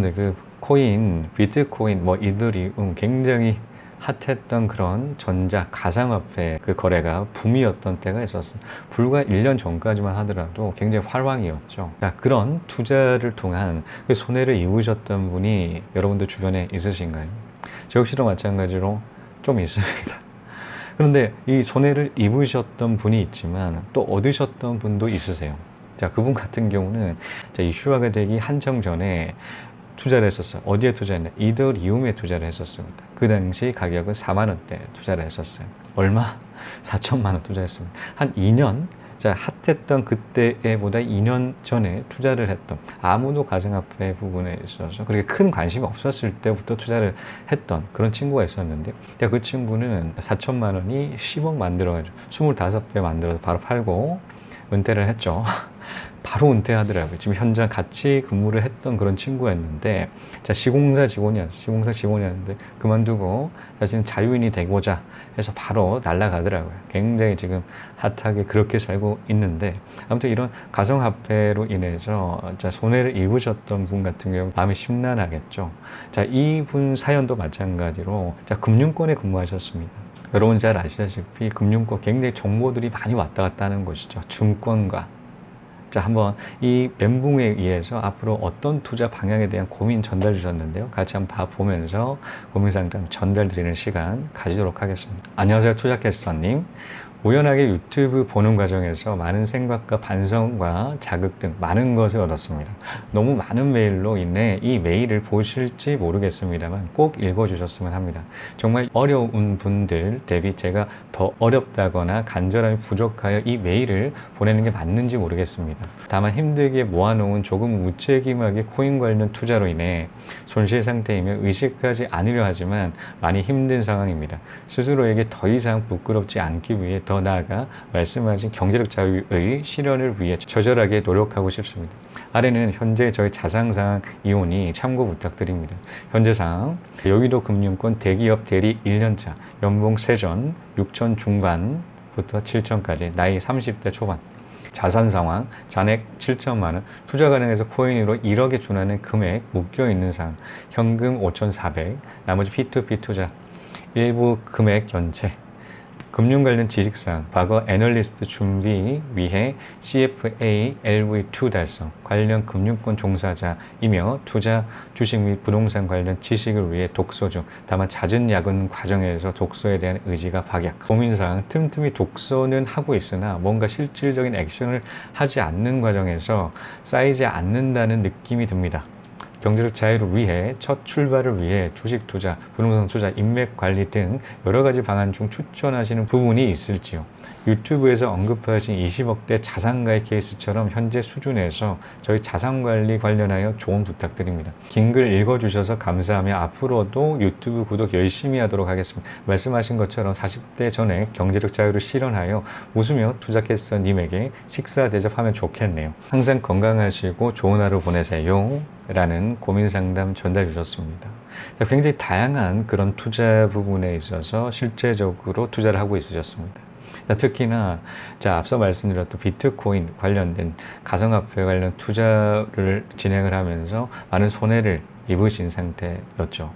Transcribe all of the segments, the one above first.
근데 그 코인, 비트코인, 뭐 이더리움 굉장히 핫했던 그런 전자 가상화폐 그 거래가 붐이었던 때가 있었습니다. 불과 1년 전까지만 하더라도 굉장히 활황이었죠. 자, 그런 투자를 통한 그 손해를 입으셨던 분이 여러분들 주변에 있으신가요? 저 역시도 마찬가지로 좀 있습니다. 그런데 이 손해를 입으셨던 분이 있지만 또 얻으셨던 분도 있으세요. 자, 그분 같은 경우는 자, 이슈화가 되기 한참 전에 투자를 했었어요. 어디에 투자했냐? 이더리움에 투자를 했었습니다. 그 당시 가격은 4만 원대 투자를 했었어요. 얼마? 4천만 원 투자했습니다. 한 2년, 자, 핫했던 그때보다 2년 전에 투자를 했던 아무도 가상화폐 부분에 있어서 그렇게 큰 관심이 없었을 때부터 투자를 했던 그런 친구가 있었는데 그 친구는 4천만 원이 10억 만들어가지고 25배 만들어서 바로 팔고 은퇴를 했죠. 바로 은퇴하더라고요. 지금 현장 같이 근무를 했던 그런 친구였는데, 자, 시공사 직원이었는데, 그만두고 자신은 자유인이 되고자 해서 바로 날아가더라고요. 굉장히 지금 핫하게 그렇게 살고 있는데, 아무튼 이런 가상화폐로 인해서 자, 손해를 입으셨던 분 같은 경우 마음이 심란하겠죠. 자, 이분 사연도 마찬가지로, 자, 금융권에 근무하셨습니다. 여러분 잘 아시다시피 금융권 굉장히 정보들이 많이 왔다 갔다 하는 곳이죠. 증권가. 자, 한번 이 멘붕에 의해서 앞으로 어떤 투자 방향에 대한 고민 전달 주셨는데요. 같이 한번 봐보면서 고민 상담 전달 드리는 시간 가지도록 하겠습니다. 안녕하세요. 투자캐스터님. 우연하게 유튜브 보는 과정에서 많은 생각과 반성과 자극 등 많은 것을 얻었습니다. 너무 많은 메일로 인해 이 메일을 보실지 모르겠습니다만 꼭 읽어주셨으면 합니다. 정말 어려운 분들 대비 제가 더 어렵다거나 간절함이 부족하여 이 메일을 보내는 게 맞는지 모르겠습니다. 다만 힘들게 모아놓은 조금 무책임하게 코인 관련 투자로 인해 손실 상태이며 의식하지 않으려 하지만 많이 힘든 상황입니다. 스스로에게 더 이상 부끄럽지 않기 위해 더 나아가 말씀하신 경제적 자유의 실현을 위해 처절하게 노력하고 싶습니다. 아래는 현재 저희 자산 상황 이온이 참고 부탁드립니다. 현재 상황, 여의도 금융권 대기업 대리 1년차, 연봉 세전 6천 중반부터 7천까지, 나이 30대 초반. 자산 상황, 잔액 7천만 원, 투자 가능해서 코인으로 1억에 준하는 금액 묶여 있는 상황, 현금 5,400, 나머지 P2P 투자, 일부 금액 연체. 금융 관련 지식사항, 과거 애널리스트 준비 위해 CFA LV2 달성, 관련 금융권 종사자이며 투자, 주식 및 부동산 관련 지식을 위해 독서 중, 다만 잦은 야근 과정에서 독서에 대한 의지가 박약. 고민사항, 틈틈이 독서는 하고 있으나 뭔가 실질적인 액션을 하지 않는 과정에서 쌓이지 않는다는 느낌이 듭니다. 경제적 자유를 위해 첫 출발을 위해 주식 투자, 부동산 투자, 인맥 관리 등 여러 가지 방안 중 추천하시는 부분이 있을지요. 유튜브에서 언급하신 20억대 자산가의 케이스처럼 현재 수준에서 저희 자산관리 관련하여 조언 부탁드립니다. 긴 글 읽어주셔서 감사하며 앞으로도 유튜브 구독 열심히 하도록 하겠습니다. 말씀하신 것처럼 40대 전에 경제적 자유를 실현하여 웃으며 투자캐스터님에게 식사 대접하면 좋겠네요. 항상 건강하시고 좋은 하루 보내세요. 라는 고민 상담 전달 주셨습니다. 굉장히 다양한 그런 투자 부분에 있어서 실제적으로 투자를 하고 있으셨습니다. 특히나 앞서 말씀드렸던 비트코인 관련된 가상화폐 관련 투자를 진행을 하면서 많은 손해를 입으신 상태였죠.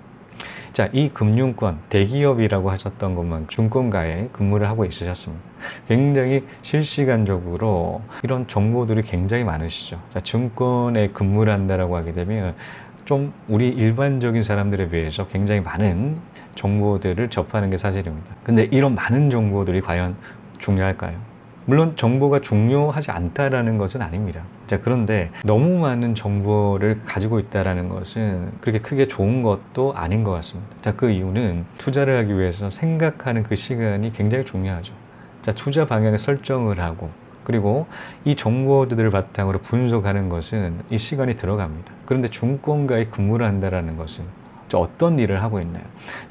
이 금융권, 대기업이라고 하셨던 것만 증권가에 근무를 하고 있으셨습니다. 굉장히 실시간적으로 이런 정보들이 굉장히 많으시죠. 증권에 근무를 한다라고 하게 되면 좀 우리 일반적인 사람들에 비해서 굉장히 많은 정보들을 접하는 게 사실입니다. 근데 이런 많은 정보들이 과연 중요할까요? 물론 정보가 중요하지 않다라는 것은 아닙니다. 그런데 너무 많은 정보를 가지고 있다는 것은 그렇게 크게 좋은 것도 아닌 것 같습니다. 그 이유는 투자를 하기 위해서 생각하는 그 시간이 굉장히 중요하죠. 투자 방향을 설정을 하고 그리고 이 정보들을 바탕으로 분석하는 것은 이 시간이 들어갑니다. 그런데 증권가에 근무를 한다는 것은 어떤 일을 하고 있나요?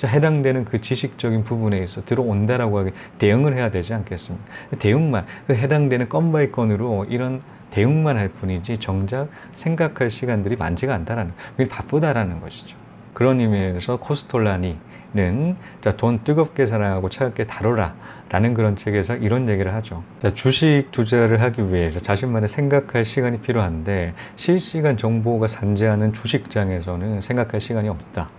해당되는 그 지식적인 부분에 있어 들어온다라고 하게 대응을 해야 되지 않겠습니까? 대응만, 그 해당되는 건 바이 건으로 이런 대응만 할 뿐이지 정작 생각할 시간들이 많지가 않다라는, 바쁘다라는 것이죠. 그런 의미에서 코스톨라니 자, 돈 뜨겁게 사랑하고 차갑게 다뤄라 라는 그런 책에서 이런 얘기를 하죠. 자, 주식 투자를 하기 위해서 자신만의 생각할 시간이 필요한데 실시간 정보가 산재하는 주식장에서는 생각할 시간이 없다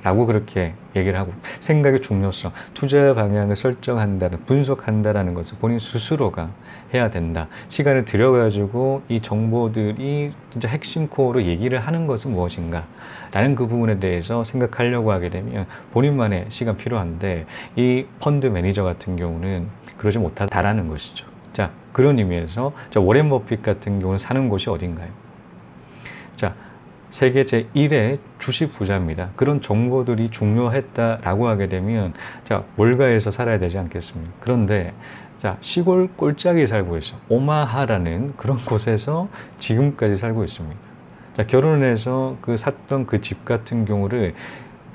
라고 그렇게 얘기를 하고, 생각의 중요성, 투자 방향을 설정한다는, 분석한다라는 것을 본인 스스로가 해야 된다. 시간을 들여가지고 이 정보들이 진짜 핵심 코어로 얘기를 하는 것은 무엇인가 라는 그 부분에 대해서 생각하려고 하게 되면 본인만의 시간 필요한데, 이 펀드 매니저 같은 경우는 그러지 못하다라는 것이죠. 자, 그런 의미에서 워렌 버핏 같은 경우는 사는 곳이 어딘가요? 자, 세계 제1의 주식 부자입니다. 그런 정보들이 중요했다라고 하게 되면, 자, 월가에서 살아야 되지 않겠습니까? 그런데, 자, 시골 꼴짝이 살고 있어. 오마하라는 그런 곳에서 지금까지 살고 있습니다. 자, 결혼해서 샀던 그 집 같은 경우를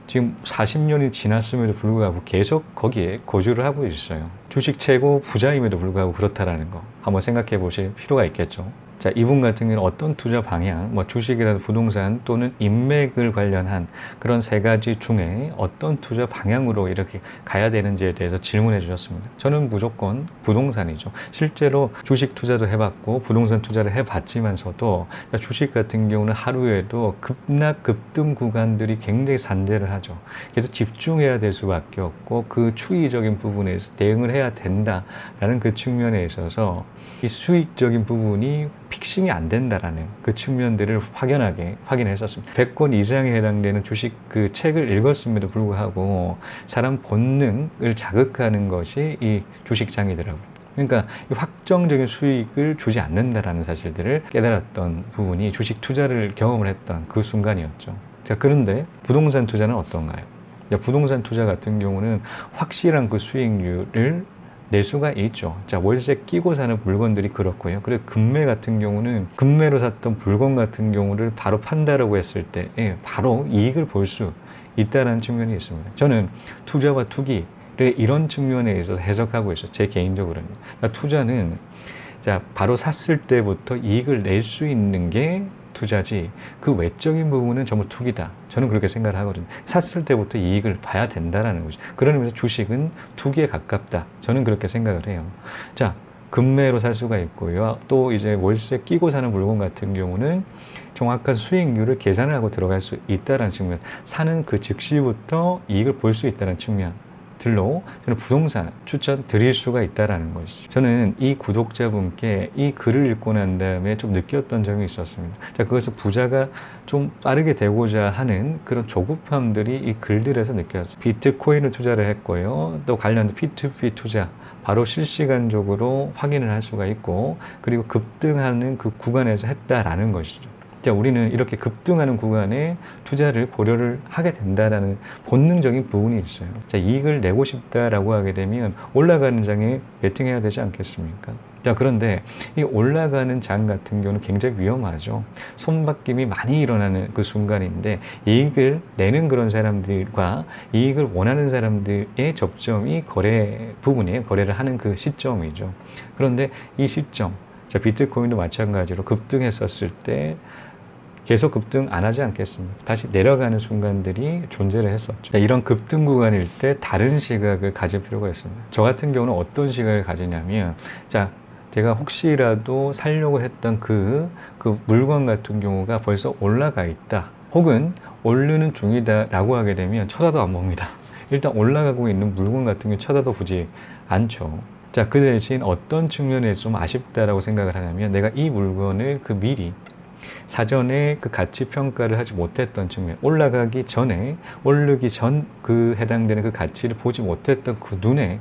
지금 40년이 지났음에도 불구하고 계속 거기에 거주를 하고 있어요. 주식 최고 부자임에도 불구하고 그렇다라는 거 한번 생각해 보실 필요가 있겠죠. 자, 이분 같은 경우는 어떤 투자 방향, 뭐 주식이라든 부동산 또는 인맥을 관련한 그런 세 가지 중에 어떤 투자 방향으로 이렇게 가야 되는지에 대해서 질문해 주셨습니다. 저는 무조건 부동산이죠. 실제로 주식 투자도 해봤고 부동산 투자를 해봤지만서도 주식 같은 경우는 하루에도 급락 급등 구간들이 굉장히 산재를 하죠. 그래서 집중해야 될 수밖에 없고 그 추이적인 부분에서 대응을 해야 된다라는 그 측면에 있어서 이 수익적인 부분이 픽싱이 안 된다라는 그 측면들을 확연하게 확인했었습니다. 100권 이상에 해당되는 주식 그 책을 읽었음에도 불구하고 사람 본능을 자극하는 것이 이 주식장이더라고요. 그러니까 확정적인 수익을 주지 않는다라는 사실들을 깨달았던 부분이 주식 투자를 경험을 했던 그 순간이었죠. 자, 그런데 부동산 투자는 어떤가요? 부동산 투자 같은 경우는 확실한 그 수익률을 낼 수가 있죠. 자, 월세 끼고 사는 물건들이 그렇고요. 그리고 금매 같은 경우는 금매로 샀던 물건 같은 경우를 바로 판다라고 했을 때 바로 이익을 볼 수 있다는 측면이 있습니다. 저는 투자와 투기를 이런 측면에 있어서 해석하고 있어요. 제 개인적으로는. 그러니까 투자는 자, 바로 샀을 때부터 이익을 낼 수 있는 게 투자지 그 외적인 부분은 전부 투기다. 저는 그렇게 생각을 하거든요. 샀을 때부터 이익을 봐야 된다라는 거죠. 그런 의미에서 주식은 투기에 가깝다. 저는 그렇게 생각을 해요. 자, 금매로 살 수가 있고요. 또 이제 월세 끼고 사는 물건 같은 경우는 정확한 수익률을 계산을 하고 들어갈 수 있다는 측면, 사는 그 즉시부터 이익을 볼 수 있다는 측면 들로 저는 부동산 추천 드릴 수가 있다라는 것이죠. 저는 이 구독자분께 이 글을 읽고 난 다음에 좀 느꼈던 점이 있었습니다. 자, 그것은 부자가 좀 빠르게 되고자 하는 그런 조급함들이 이 글들에서 느껴졌어요. 비트코인을 투자를 했고요. 또 관련된 P2P 투자 바로 실시간적으로 확인을 할 수가 있고, 그리고 급등하는 그 구간에서 했다라는 것이죠. 자, 우리는 이렇게 급등하는 구간에 투자를 고려를 하게 된다라는 본능적인 부분이 있어요. 자, 이익을 내고 싶다라고 하게 되면 올라가는 장에 베팅해야 되지 않겠습니까? 자, 그런데 이 올라가는 장 같은 경우는 굉장히 위험하죠. 손바뀜이 많이 일어나는 그 순간인데 이익을 내는 그런 사람들과 이익을 원하는 사람들의 접점이 거래 부분이에요. 거래를 하는 그 시점이죠. 그런데 이 시점, 자, 비트코인도 마찬가지로 급등했었을 때 계속 급등 안 하지 않겠습니까? 다시 내려가는 순간들이 존재를 했었죠. 이런 급등 구간일 때 다른 시각을 가질 필요가 있습니다. 저 같은 경우는 어떤 시각을 가지냐면, 자, 제가 혹시라도 살려고 했던 그 물건 같은 경우가 벌써 올라가 있다, 혹은 오르는 중이다 라고 하게 되면 쳐다도 안 봅니다. 일단 올라가고 있는 물건 같은 경우 쳐다도 보지 않죠. 자, 그 대신 어떤 측면에서 좀 아쉽다라고 생각을 하냐면, 내가 이 물건을 미리 사전에 그 가치 평가를 하지 못했던 측면, 올라가기 전에, 오르기 전 해당되는 그 가치를 보지 못했던 그 눈에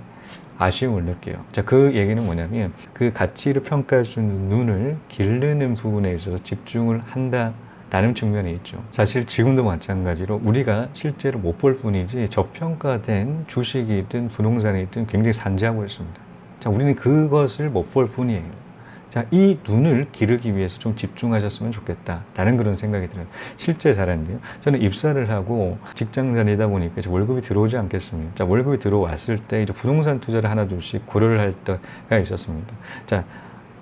아쉬움을 느껴요. 자, 그 얘기는 뭐냐면 그 가치를 평가할 수 있는 눈을 기르는 부분에 있어서 집중을 한다 라는 측면이 있죠. 사실 지금도 마찬가지로 우리가 실제로 못 볼 뿐이지 저평가된 주식이든 부동산이든 굉장히 산재하고 있습니다. 자, 우리는 그것을 못 볼 뿐이에요. 자, 이 눈을 기르기 위해서 좀 집중하셨으면 좋겠다라는 그런 생각이 들어요. 실제 사례인데요. 저는 입사를 하고 직장 다니다 보니까 이제 월급이 들어오지 않겠습니까? 자, 월급이 들어왔을 때 이제 부동산 투자를 하나 둘씩 고려를 할 때가 있었습니다. 자,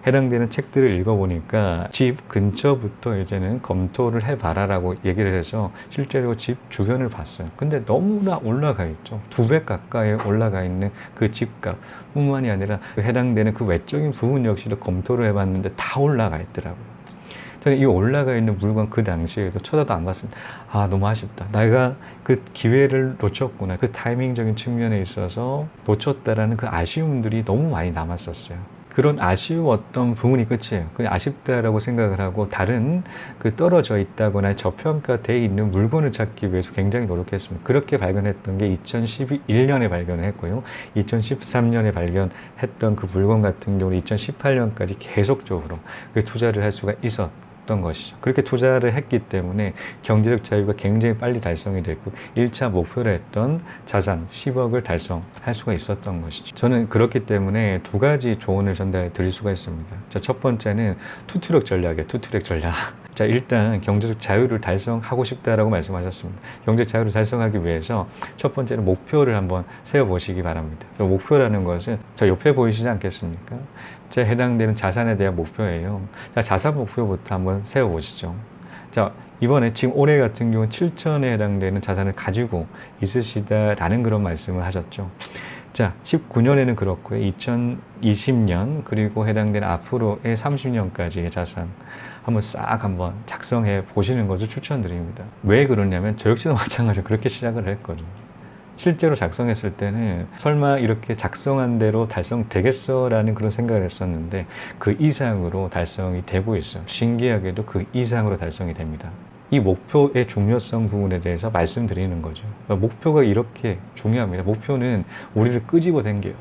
해당되는 책들을 읽어보니까 집 근처부터 이제는 검토를 해봐라라고 얘기를 해서 실제로 집 주변을 봤어요. 근데 너무나 올라가 있죠. 2배 가까이 올라가 있는 그 집값 뿐만이 아니라 그 해당되는 그 외적인 부분 역시도 검토를 해봤는데 다 올라가 있더라고요. 저는 이 올라가 있는 물건 그 당시에도 쳐다도 안 봤습니다. 아, 너무 아쉽다. 내가 그 기회를 놓쳤구나. 그 타이밍적인 측면에 있어서 놓쳤다라는 그 아쉬움들이 너무 많이 남았었어요. 그런 아쉬웠던 부분이 끝이에요. 그냥 아쉽다라고 생각을 하고 다른 그 떨어져 있다거나 저평가되어 있는 물건을 찾기 위해서 굉장히 노력했습니다. 그렇게 발견했던 게 2011년에 발견을 했고요. 2013년에 발견했던 그 물건 같은 경우는 2018년까지 계속적으로 그 투자를 할 수가 있었던 것이죠. 그렇게 투자를 했기 때문에 경제적 자유가 굉장히 빨리 달성이 됐고 1차 목표로 했던 자산 10억을 달성할 수가 있었던 것이죠. 저는 그렇기 때문에 2가지 조언을 전달해 드릴 수가 있습니다. 자, 첫 번째는 투트랙 전략이에요. 투트랙 전략. 자, 일단 경제적 자유를 달성하고 싶다라고 말씀하셨습니다. 경제적 자유를 달성하기 위해서 첫 번째는 목표를 한번 세워보시기 바랍니다. 목표라는 것은 저 옆에 보이시지 않겠습니까? 제 해당되는 자산에 대한 목표예요. 자, 자산 목표부터 한번 세워보시죠. 자, 이번에 지금 올해 같은 경우는 7천에 해당되는 자산을 가지고 있으시다라는 그런 말씀을 하셨죠. 자, 19년에는 그렇고요. 2020년 그리고 해당되는 앞으로의 30년까지의 자산 한번 작성해 보시는 것을 추천드립니다. 왜 그러냐면 저 역시도 마찬가지로 그렇게 시작을 했거든요. 실제로 작성했을 때는 설마 이렇게 작성한 대로 달성되겠어라는 그런 생각을 했었는데 그 이상으로 달성이 되고 있어요. 신기하게도 그 이상으로 달성이 됩니다. 이 목표의 중요성 부분에 대해서 말씀드리는 거죠. 목표가 이렇게 중요합니다. 목표는 우리를 끄집어 당겨요.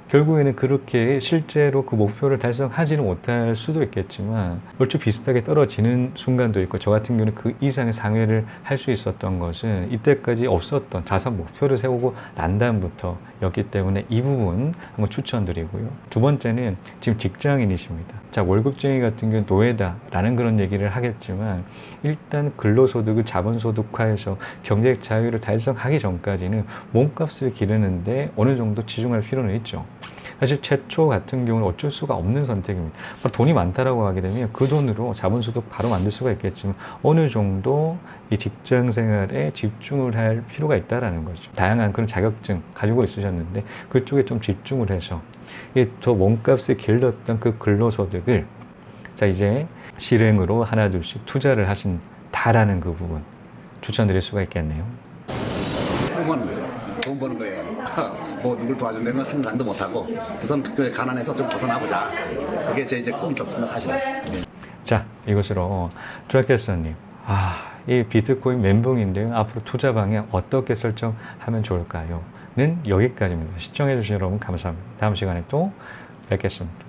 결국에는 그렇게 실제로 그 목표를 달성하지는 못할 수도 있겠지만 얼추 비슷하게 떨어지는 순간도 있고, 저 같은 경우는 그 이상의 상회를 할 수 있었던 것은 이때까지 없었던 자산 목표를 세우고 난 다음부터였기 때문에 이 부분 한번 추천드리고요. 두 번째는 지금 직장인이십니다. 자, 월급쟁이 같은 경우는 노예다라는 그런 얘기를 하겠지만 일단 근로소득을 자본소득화해서 경제적 자유를 달성하기 전까지는 몸값을 기르는데 어느 정도 치중할 필요는 있죠. 사실 최초 같은 경우는 어쩔 수가 없는 선택입니다. 돈이 많다라고 하게 되면 그 돈으로 자본소득 바로 만들 수가 있겠지만 어느 정도 이 직장 생활에 집중을 할 필요가 있다라는 거죠. 다양한 그런 자격증 가지고 있으셨는데 그쪽에 좀 집중을 해서 더 몸값을 길렀던 그 근로소득을 자 이제 실행으로 하나 둘씩 투자를 하신다라는 그 부분 추천드릴 수가 있겠네요. 돈 버는 거예요. 뭐 누굴 도와준다는 건 상상도 못하고 우선 그 가난에서 좀 벗어나보자. 그게 제 이제 꿈이 있었습니다, 사실은. 자, 이것으로 드라켓서님, 이 비트코인 멘붕인데요. 앞으로 투자 방향 어떻게 설정하면 좋을까요?는 여기까지입니다. 시청해주신 여러분 감사합니다. 다음 시간에 또 뵙겠습니다.